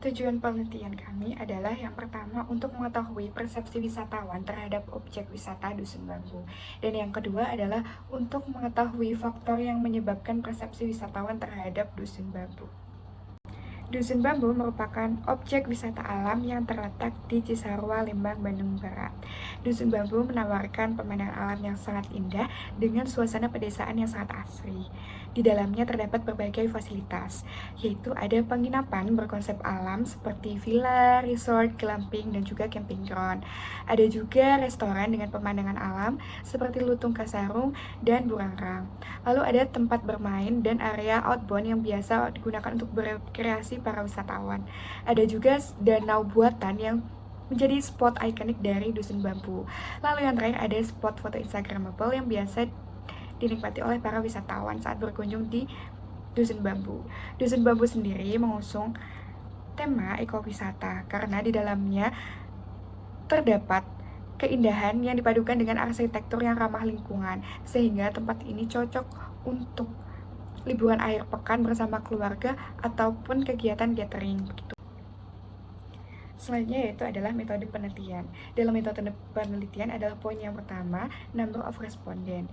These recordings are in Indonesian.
Tujuan penelitian kami adalah yang pertama untuk mengetahui persepsi wisatawan terhadap objek wisata Dusun Bambu. Dan yang kedua adalah untuk mengetahui faktor yang menyebabkan persepsi wisatawan terhadap Dusun Bambu. Dusun Bambu merupakan objek wisata alam yang terletak di Cisarua, Lembang, Bandung Barat. Dusun Bambu menawarkan pemandangan alam yang sangat indah dengan suasana pedesaan yang sangat asri. Di dalamnya terdapat berbagai fasilitas, yaitu ada penginapan berkonsep alam seperti villa, resort, glamping, dan juga camping ground. Ada juga restoran dengan pemandangan alam seperti Lutung Kasarung dan Burangrang. Lalu ada tempat bermain dan area outbound yang biasa digunakan untuk berkreasi para wisatawan. Ada juga danau buatan yang menjadi spot ikonik dari Dusun Bambu. Lalu yang terakhir ada spot foto instagramable yang biasa dinikmati oleh para wisatawan saat berkunjung di Dusun Bambu. Dusun Bambu sendiri mengusung tema ekowisata karena di dalamnya terdapat keindahan yang dipadukan dengan arsitektur yang ramah lingkungan, sehingga tempat ini cocok untuk liburan akhir pekan bersama keluarga ataupun kegiatan gathering begitu. Selanjutnya yaitu adalah metode penelitian. Dalam metode penelitian adalah poin yang pertama, number of respondent.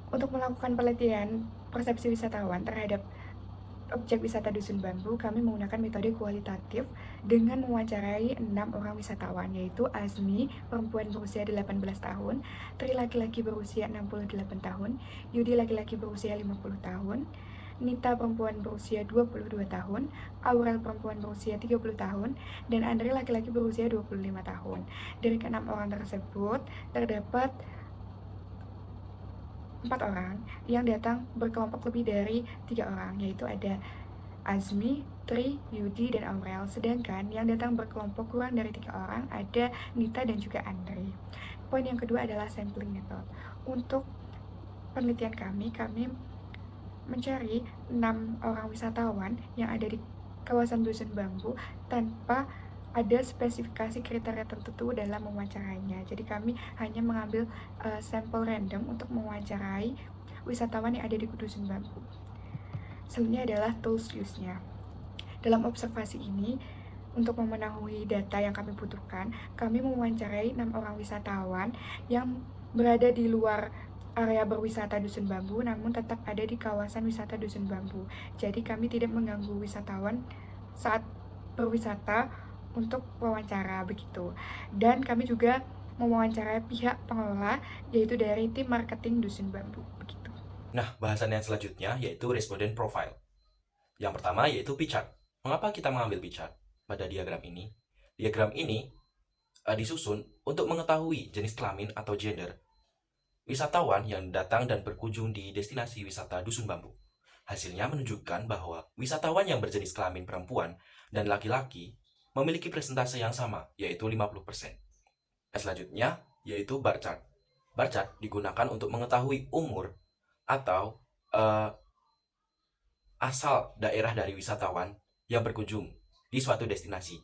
Untuk melakukan penelitian persepsi wisatawan terhadap objek wisata Dusun Bambu, kami menggunakan metode kualitatif dengan mewawancarai 6 orang wisatawan, yaitu Azmi, perempuan berusia 18 tahun, Tri laki-laki berusia 68 tahun, Yudi laki-laki berusia 50 tahun, Nita perempuan berusia 22 tahun, Aurel perempuan berusia 30 tahun, dan Andre laki-laki berusia 25 tahun. Dari ke-6 orang tersebut, terdapat 4 orang yang datang berkelompok lebih dari 3 orang, yaitu ada Azmi, Tri, Yudi, dan Aurel. Sedangkan yang datang berkelompok kurang dari 3 orang ada Nita dan juga Andre. Poin yang kedua adalah sampling method. Untuk penelitian kami mencari 6 orang wisatawan yang ada di kawasan Dusun Bambu tanpa ada spesifikasi kriteria tertentu dalam mewawancarainya. Jadi kami hanya mengambil sampel random untuk mewawancarai wisatawan yang ada di Dusun Bambu. Selanjutnya adalah tools use-nya. Dalam observasi ini, untuk memenuhi data yang kami butuhkan, kami mewawancarai 6 orang wisatawan yang berada di luar area berwisata Dusun Bambu, namun tetap ada di kawasan wisata Dusun Bambu. Jadi kami tidak mengganggu wisatawan saat berwisata untuk wawancara begitu. Dan kami juga mewawancarai pihak pengelola, yaitu dari tim marketing Dusun Bambu begitu. Nah, bahasan yang selanjutnya yaitu respondent profile. Yang pertama yaitu pie chart. Mengapa kita mengambil pie chart pada diagram ini? Diagram ini disusun untuk mengetahui jenis kelamin atau gender wisatawan yang datang dan berkunjung di destinasi wisata Dusun Bambu. Hasilnya menunjukkan bahwa wisatawan yang berjenis kelamin perempuan dan laki-laki memiliki persentase yang sama, yaitu 50%. Selanjutnya, yaitu bar chart. Bar chart digunakan untuk mengetahui umur atau asal daerah dari wisatawan yang berkunjung di suatu destinasi.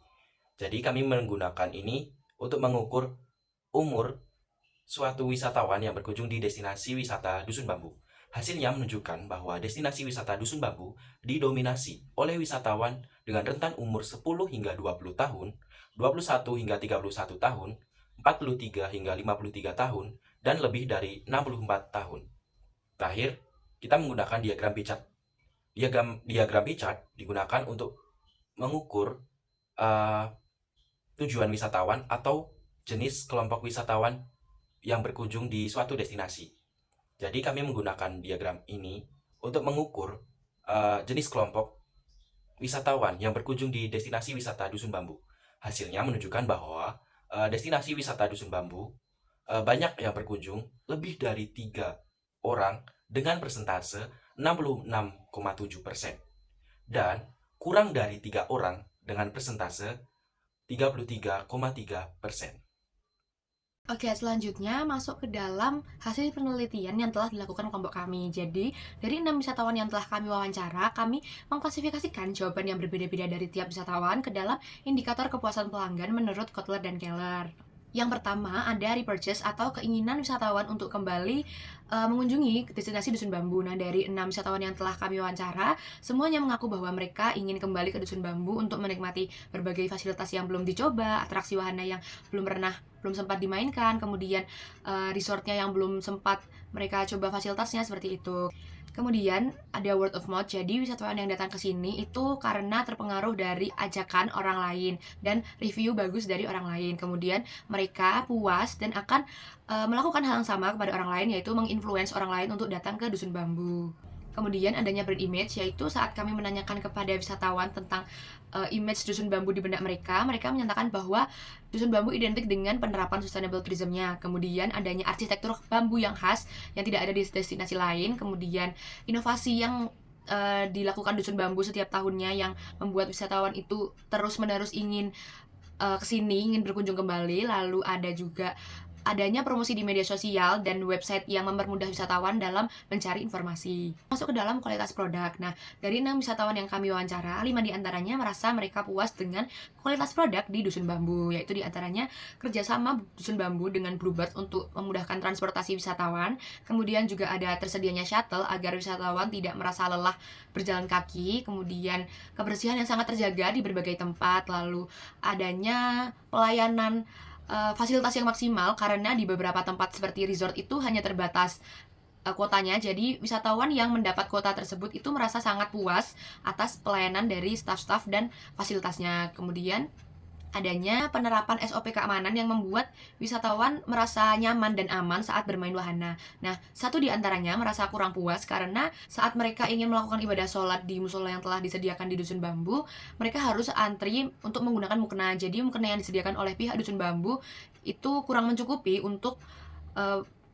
Jadi kami menggunakan ini untuk mengukur umur suatu wisatawan yang berkunjung di destinasi wisata Dusun Bambu. Hasilnya menunjukkan bahwa destinasi wisata Dusun Bambu didominasi oleh wisatawan dengan rentan umur 10 hingga 20 tahun, 21 hingga 31 tahun, 43 hingga 53 tahun, dan lebih dari 64 tahun. Terakhir, kita menggunakan diagram pie chart. Diagram pie chart digunakan untuk mengukur tujuan wisatawan atau jenis kelompok wisatawan yang berkunjung di suatu destinasi. Jadi kami menggunakan diagram ini untuk mengukur jenis kelompok wisatawan yang berkunjung di destinasi wisata Dusun Bambu. Hasilnya menunjukkan bahwa destinasi wisata Dusun Bambu banyak yang berkunjung, lebih dari 3 orang dengan persentase 66,7%. Dan kurang dari 3 orang dengan persentase 33,3%. Oke, selanjutnya masuk ke dalam hasil penelitian yang telah dilakukan kelompok kami. Jadi, dari 6 wisatawan yang telah kami wawancara, kami mengklasifikasikan jawaban yang berbeda-beda dari tiap wisatawan ke dalam indikator kepuasan pelanggan menurut Kotler dan Keller. Yang pertama, ada repurchase atau keinginan wisatawan untuk kembali mengunjungi destinasi Dusun Bambu. Nah, dari 6 wisatawan yang telah kami wawancara, semuanya mengaku bahwa mereka ingin kembali ke Dusun Bambu untuk menikmati berbagai fasilitas yang belum dicoba, atraksi wahana yang belum sempat dimainkan, kemudian resortnya yang belum sempat mereka coba fasilitasnya seperti itu. Kemudian ada word of mouth, jadi wisatawan yang datang ke sini itu karena terpengaruh dari ajakan orang lain dan review bagus dari orang lain. Kemudian mereka puas dan akan melakukan hal yang sama kepada orang lain, yaitu menginfluence orang lain untuk datang ke Dusun Bambu. Kemudian adanya brand image, yaitu saat kami menanyakan kepada wisatawan tentang image Dusun Bambu di benak mereka, mereka menyatakan bahwa Dusun Bambu identik dengan penerapan sustainable tourism-nya. Kemudian adanya arsitektur bambu yang khas yang tidak ada di destinasi lain. Kemudian inovasi yang dilakukan Dusun Bambu setiap tahunnya yang membuat wisatawan itu terus-menerus ingin kesini, ingin berkunjung kembali. Lalu ada juga adanya promosi di media sosial dan website yang mempermudah wisatawan dalam mencari informasi. Masuk ke dalam kualitas produk. Nah, dari 6 wisatawan yang kami wawancara, 5 diantaranya merasa mereka puas dengan kualitas produk di Dusun Bambu, yaitu diantaranya kerjasama Dusun Bambu dengan Bluebird untuk memudahkan transportasi wisatawan. Kemudian juga ada tersedianya shuttle agar wisatawan tidak merasa lelah berjalan kaki. Kemudian kebersihan yang sangat terjaga di berbagai tempat. Lalu adanya pelayanan fasilitas yang maksimal karena di beberapa tempat seperti resort itu hanya terbatas kuotanya. Jadi wisatawan yang mendapat kuota tersebut itu merasa sangat puas atas pelayanan dari staf-staf dan fasilitasnya. Kemudian adanya penerapan SOP keamanan yang membuat wisatawan merasa nyaman dan aman saat bermain wahana. Nah, satu di antaranya merasa kurang puas karena saat mereka ingin melakukan ibadah sholat di musola yang telah disediakan di Dusun Bambu, mereka harus antri untuk menggunakan mukena. Jadi mukena yang disediakan oleh pihak Dusun Bambu itu kurang mencukupi untuk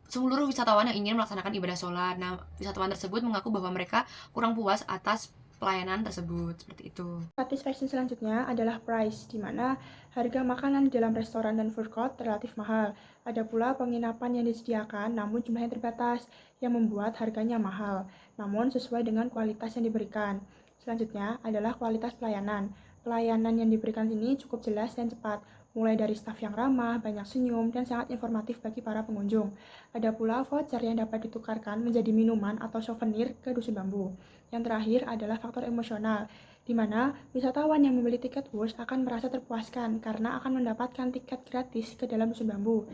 seluruh wisatawan yang ingin melaksanakan ibadah sholat. Nah, wisatawan tersebut mengaku bahwa mereka kurang puas atas pelayanan tersebut, seperti itu. Satisfaction selanjutnya adalah price, di mana harga makanan di dalam restoran dan food court relatif mahal. Ada pula penginapan yang disediakan namun jumlahnya terbatas, yang membuat harganya mahal, namun sesuai dengan kualitas yang diberikan. Selanjutnya adalah kualitas pelayanan. Pelayanan yang diberikan sini cukup jelas dan cepat, mulai dari staf yang ramah, banyak senyum, dan sangat informatif bagi para pengunjung. Ada pula voucher yang dapat ditukarkan menjadi minuman atau souvenir ke Dusun Bambu. Yang terakhir adalah faktor emosional, di mana wisatawan yang membeli tiket bus akan merasa terpuaskan karena akan mendapatkan tiket gratis ke dalam Dusun Bambu.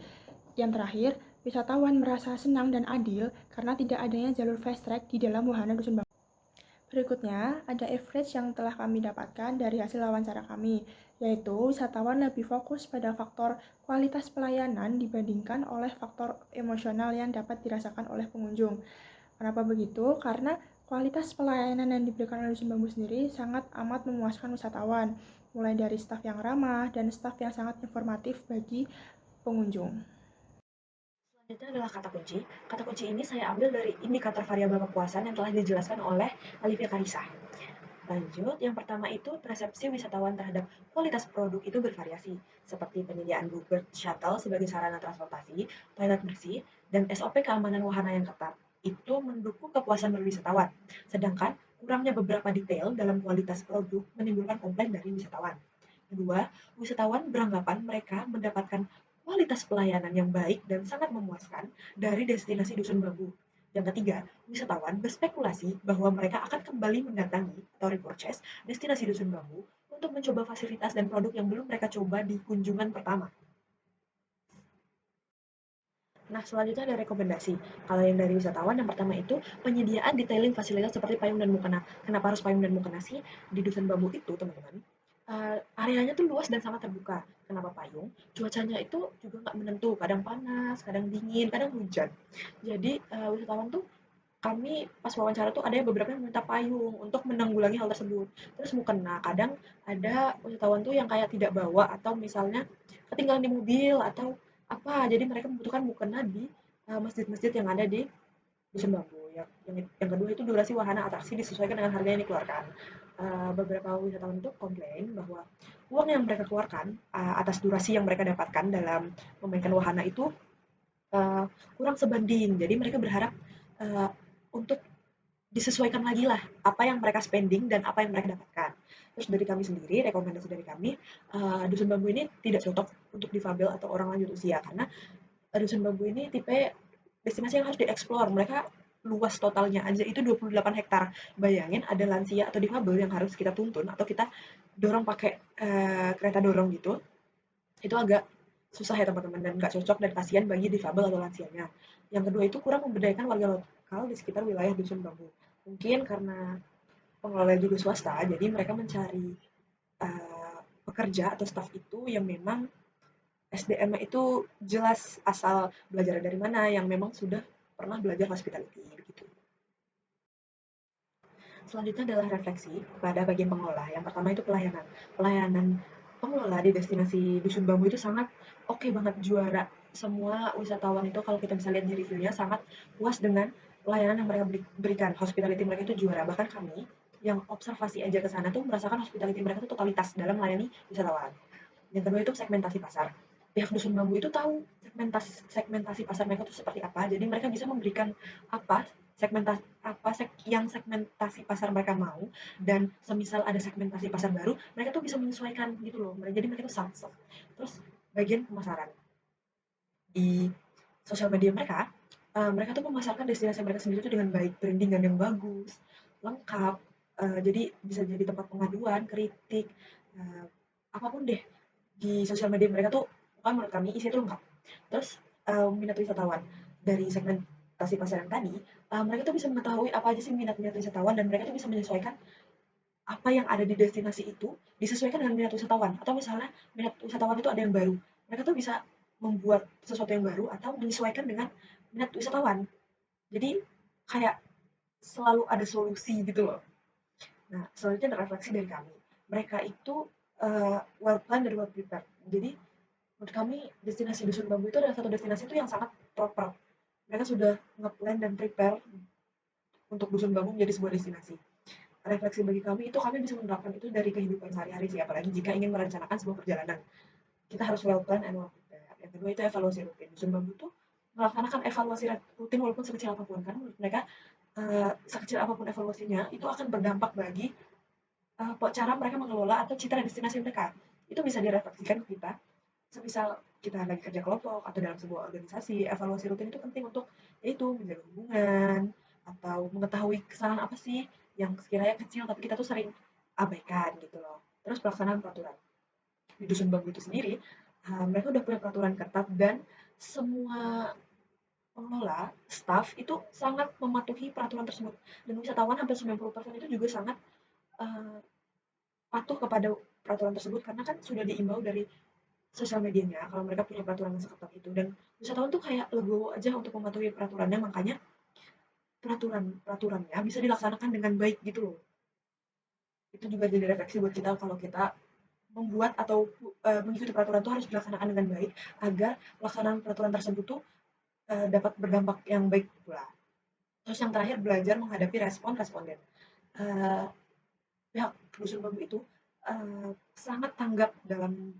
Yang terakhir, wisatawan merasa senang dan adil karena tidak adanya jalur fast track di dalam wahana Dusun Bambu. Berikutnya, ada average yang telah kami dapatkan dari hasil wawancara kami, yaitu wisatawan lebih fokus pada faktor kualitas pelayanan dibandingkan oleh faktor emosional yang dapat dirasakan oleh pengunjung. Kenapa begitu? Karena kualitas pelayanan yang diberikan oleh Dusun Bambu sendiri sangat amat memuaskan wisatawan, mulai dari staf yang ramah dan staf yang sangat informatif bagi pengunjung. Selanjutnya adalah kata kunci. Kata kunci ini saya ambil dari indikator variabel kepuasan yang telah dijelaskan oleh Olivia Karisa. Lanjut, yang pertama itu persepsi wisatawan terhadap kualitas produk itu bervariasi, seperti penyediaan Bluebird Shuttle sebagai sarana transportasi, toilet bersih, dan SOP keamanan wahana yang ketat. Itu mendukung kepuasan berwisatawan, sedangkan kurangnya beberapa detail dalam kualitas produk menimbulkan komplain dari wisatawan. Kedua, wisatawan beranggapan mereka mendapatkan kualitas pelayanan yang baik dan sangat memuaskan dari destinasi Dusun Bambu. Yang ketiga, wisatawan berspekulasi bahwa mereka akan kembali mendatangi atau repurchase destinasi Dusun Bambu untuk mencoba fasilitas dan produk yang belum mereka coba di kunjungan pertama. Nah, selanjutnya ada rekomendasi. Kalau yang dari wisatawan, yang pertama itu penyediaan detailing fasilitas seperti payung dan mukena. Kenapa harus payung dan mukena sih? Di Dusun Bambu itu, teman-teman, areanya tuh luas dan sangat terbuka. Kenapa payung? Cuacanya itu juga nggak menentu, kadang panas, kadang dingin, kadang hujan. Jadi wisatawan tuh kami pas wawancara tuh ada yang beberapa yang minta payung untuk menanggulangi hal tersebut. Terus mukena, kadang ada wisatawan tuh yang kayak tidak bawa atau misalnya ketinggalan di mobil atau apa. Jadi mereka membutuhkan mukena di masjid-masjid yang ada di Dusun Bambu. Yang kedua itu durasi wahana atraksi disesuaikan dengan harga yang dikeluarkan. Beberapa wisatawan itu komplain bahwa uang yang mereka keluarkan atas durasi yang mereka dapatkan dalam memainkan wahana itu kurang sebanding. Jadi mereka berharap untuk disesuaikan lagi lah apa yang mereka spending dan apa yang mereka dapatkan. Terus dari kami sendiri, rekomendasi dari kami, Dusun Bambu ini tidak cocok untuk difabel atau orang lanjut usia karena Dusun Bambu ini tipe destinasi yang harus dieksplor. Mereka luas totalnya aja itu 28 hektar. Bayangin ada lansia atau difabel yang harus kita tuntun atau kita dorong pakai kereta dorong gitu. Itu agak susah ya teman-teman dan nggak cocok dan kasihan bagi difabel atau lansianya. Yang kedua itu kurang memberdayakan warga lokal di sekitar wilayah Dusun Bambu. Mungkin karena pengelola juga swasta, jadi mereka mencari pekerja atau staf itu yang memang SDM-nya itu jelas asal belajar dari mana, yang memang sudah pernah belajar hospitality begitu. Selanjutnya adalah refleksi pada bagian pengelola. Yang pertama itu pelayanan. Pelayanan pengelola di destinasi Dusun Bambu itu sangat oke banget, juara. Semua wisatawan itu kalau kita bisa lihat di reviewnya sangat puas dengan pelayanan yang mereka berikan. Hospitality mereka itu juara. Bahkan kami yang observasi aja ke sana tuh merasakan hospitality mereka itu totalitas dalam melayani wisatawan. Yang kedua itu segmentasi pasar. Pihak Dusun Bambu itu tahu segmentasi pasar mereka itu seperti apa. Jadi mereka bisa memberikan apa yang segmentasi pasar mereka mau, dan semisal ada segmentasi pasar baru, mereka tuh bisa menyesuaikan gitu loh. Jadi mereka tuh samsek. Terus bagian pemasaran di sosial media mereka, mereka tuh memasarkan destinasi mereka sendiri tuh dengan baik, brandingan yang bagus, lengkap. Jadi bisa jadi tempat pengaduan, kritik, eh, apapun deh di sosial media mereka tuh kan menurut kami isinya tuh lengkap. Terus minat wisatawan dari segmentasi pasar yang tadi, mereka tuh bisa mengetahui apa aja sih minat-minat wisatawan dan mereka tuh bisa menyesuaikan apa yang ada di destinasi itu disesuaikan dengan minat wisatawan. Atau misalnya minat wisatawan itu ada yang baru, mereka tuh bisa membuat sesuatu yang baru atau menyesuaikan dengan minat wisatawan. Jadi kayak selalu ada solusi gitu loh. Nah, selanjutnya ada refleksi dari kami. Mereka itu well planned dan well prepared. Jadi menurut kami destinasi Dusun Bambu itu adalah satu destinasi itu yang sangat proper. Mereka sudah nge-plan dan prepare untuk Dusun Bambu menjadi sebuah destinasi. Refleksi bagi kami itu kami bisa menerapkan itu dari kehidupan sehari-hari sih, apalagi jika ingin merencanakan sebuah perjalanan. Kita harus well plan and well prepared. Yang kedua itu evaluasi rutin. Dusun Bambu itu melaksanakan evaluasi rutin walaupun sekecil apapun, karena menurut mereka sekecil apapun evaluasinya itu akan berdampak bagi cara mereka mengelola atau citra destinasi mereka. Itu bisa direfleksikan ke kita. Semisal kita lagi kerja kelompok atau dalam sebuah organisasi, evaluasi rutin itu penting untuk yaitu menjaga hubungan atau mengetahui kesalahan apa sih yang sekiranya kecil tapi kita tuh sering abaikan gitu loh. Terus pelaksanaan peraturan. Di Dusun Bambu itu sendiri, mereka udah punya peraturan ketat dan semua pengelola, staff itu sangat mematuhi peraturan tersebut. Dan wisatawan hampir 90% itu juga sangat uh, patuh kepada peraturan tersebut karena kan sudah diimbau dari sosial medianya kalau mereka punya peraturan yang seketat itu, dan wisatawan tuh kayak legowo aja untuk mematuhi peraturannya, makanya peraturannya bisa dilaksanakan dengan baik gitu loh. Itu juga jadi refleksi buat kita kalau kita membuat atau mengikuti peraturan itu harus dilaksanakan dengan baik agar pelaksanaan peraturan tersebut tuh dapat berdampak yang baik pula. Terus yang terakhir belajar menghadapi responden. Uh, Pihak Dusun Bambu itu sangat tanggap dalam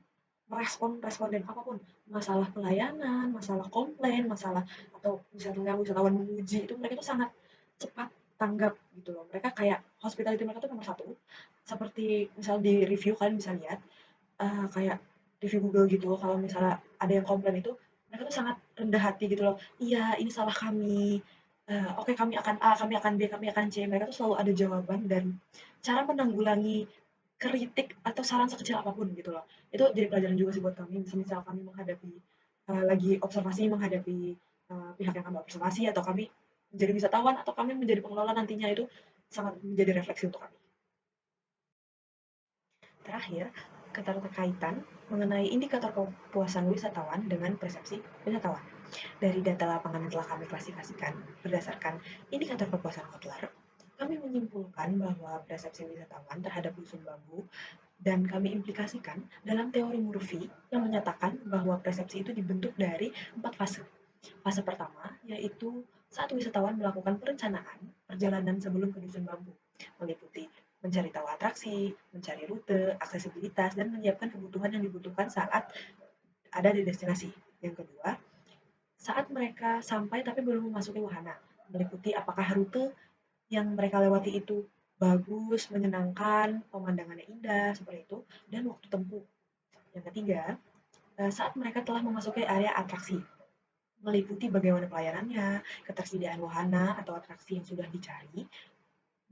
merespon responden apapun, masalah pelayanan, masalah komplain, masalah atau misalnya wisatawan memuji, itu mereka tuh sangat cepat tanggap gitu loh. Mereka kayak hospitality mereka tuh nomor satu. Seperti misal di review kalian bisa lihat kayak review Google gitu, kalau misalnya ada yang komplain itu mereka tuh sangat rendah hati gitu loh. Iya, ini salah kami. Oke, kami akan A, kami akan B, kami akan C. Mereka tuh selalu ada jawaban dan cara menanggulangi kritik atau saran sekecil apapun gitu loh. Itu jadi pelajaran juga sih buat kami. Misal kami menghadapi lagi observasi menghadapi pihak yang kami observasi, atau kami menjadi wisatawan atau kami menjadi pengelola nantinya, itu sangat menjadi refleksi untuk kami. Terakhir, keterkaitan mengenai indikator kepuasan wisatawan dengan persepsi wisatawan. Dari data lapangan yang telah kami klasifikasikan berdasarkan indikator kepuasan Kotler, kami menyimpulkan bahwa persepsi wisatawan terhadap Dusun Bambu dan kami implikasikan dalam teori Murphy yang menyatakan bahwa persepsi itu dibentuk dari 4 fase. Fase pertama yaitu saat wisatawan melakukan perencanaan perjalanan sebelum ke Dusun Bambu, meliputi mencari tahu atraksi, mencari rute, aksesibilitas, dan menyiapkan kebutuhan yang dibutuhkan saat ada di destinasi. Yang kedua, saat mereka sampai tapi belum memasuki wahana, meliputi apakah rute yang mereka lewati itu bagus, menyenangkan, pemandangannya indah, seperti itu, dan waktu tempuh. Yang ketiga, saat mereka telah memasuki area atraksi, meliputi bagaimana pelayanannya, ketersediaan wahana atau atraksi yang sudah dicari,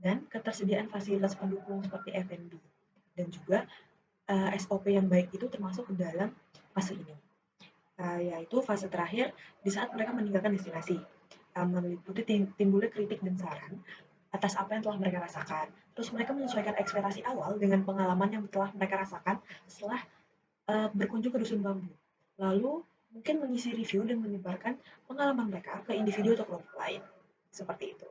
dan ketersediaan fasilitas pendukung seperti F&B. Dan juga SOP yang baik itu termasuk ke dalam fase ini. Yaitu fase terakhir di saat mereka meninggalkan destinasi. Meliputi timbulnya kritik dan saran atas apa yang telah mereka rasakan. Terus mereka menyesuaikan ekspektasi awal dengan pengalaman yang telah mereka rasakan setelah berkunjung ke Dusun Bambu. Lalu mungkin mengisi review dan menyebarkan pengalaman mereka ke individu atau kelompok lain. Seperti itu.